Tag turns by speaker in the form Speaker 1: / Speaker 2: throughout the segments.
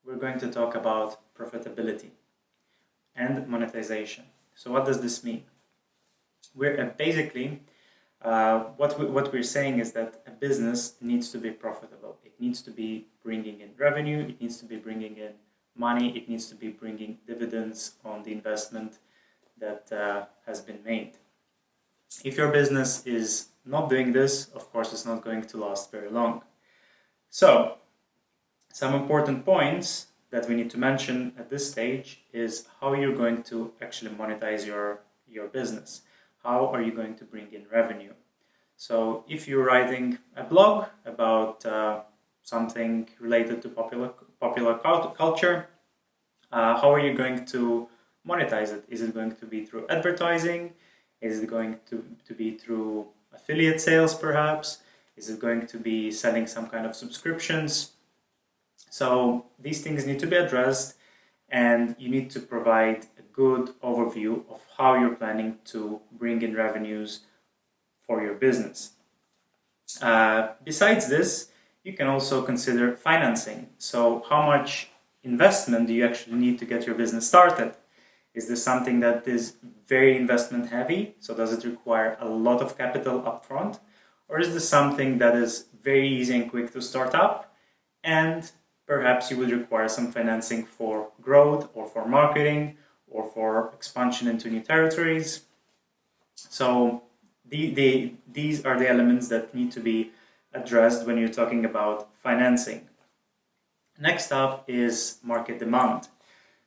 Speaker 1: we're going to talk about profitability and monetization. So what does this mean? We're basically what we're saying is that a business needs to be profitable. It needs to be bringing in revenue. It needs to be bringing in money. It needs to be bringing dividends on the investment that has been made. If your business is not doing this, of course, it's not going to last very long. So, some important points that we need to mention at this stage is how you're going to actually monetize your business. How are you going to bring in revenue? So, if you're writing a blog about something related to popular culture, how are you going to monetize it? Is it going to be through advertising? Is it going to be through affiliate sales, perhaps? Is it going to be selling some kind of subscriptions? So these things need to be addressed, and you need to provide a good overview of how you're planning to bring in revenues for your business. Besides this, you can also consider financing. So how much investment do you actually need to get your business started? Is this something that is very investment heavy? So does it require a lot of capital upfront? Or is this something that is very easy and quick to start up, and perhaps you would require some financing for growth or for marketing or for expansion into new territories? So these are the elements that need to be addressed when you're talking about financing. Next up is market demand.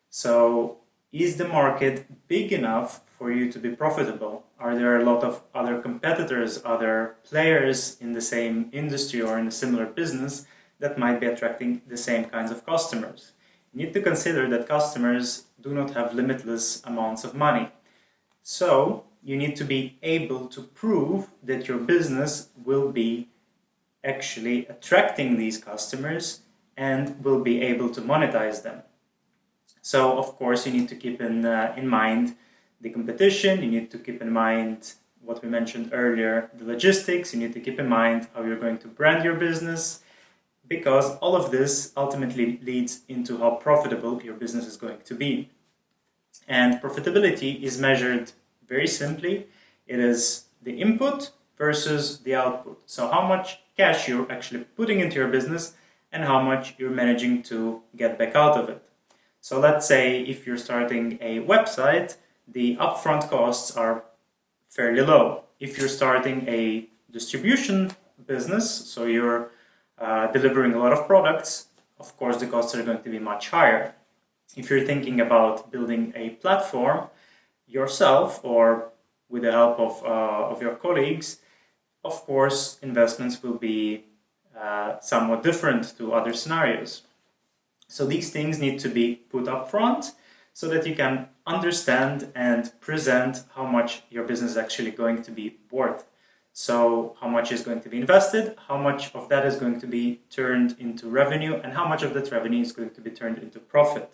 Speaker 1: So is the market big enough for you to be profitable? Are there a lot of other competitors, other players in the same industry or in a similar business that might be attracting the same kinds of customers? You need to consider that customers do not have limitless amounts of money. So you need to be able to prove that your business will be actually attracting these customers and will be able to monetize them. So, of course, you need to keep in mind the competition. You need to keep in mind what we mentioned earlier, the logistics. You need to keep in mind how you're going to brand your business, because all of this ultimately leads into how profitable your business is going to be. And profitability is measured very simply. It is the input versus the output. So how much cash you're actually putting into your business and how much you're managing to get back out of it. So let's say if you're starting a website, the upfront costs are fairly low. If you're starting a distribution business, so you're delivering a lot of products, of course the costs are going to be much higher. If you're thinking about building a platform yourself or with the help of your colleagues, of course investments will be somewhat different to other scenarios. So these things need to be put up front so that you can understand and present how much your business is actually going to be worth. So how much is going to be invested, how much of that is going to be turned into revenue, and how much of that revenue is going to be turned into profit.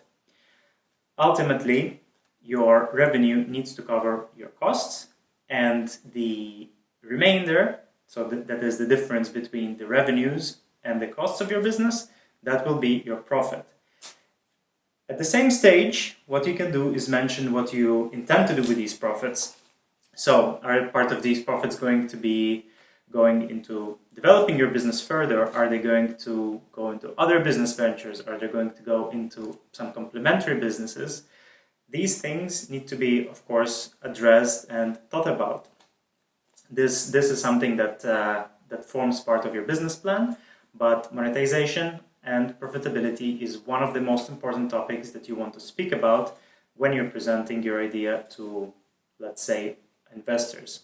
Speaker 1: Ultimately, your revenue needs to cover your costs, and the remainder, so that is the difference between the revenues and the costs of your business, that will be your profit. At the same stage, what you can do is mention what you intend to do with these profits. So, are part of these profits going to be going into developing your business further? Are they going to go into other business ventures? Are they going to go into some complementary businesses? These things need to be, of course, addressed and thought about. This is something that forms part of your business plan, but monetization and profitability is one of the most important topics that you want to speak about when you're presenting your idea to, let's say, investors.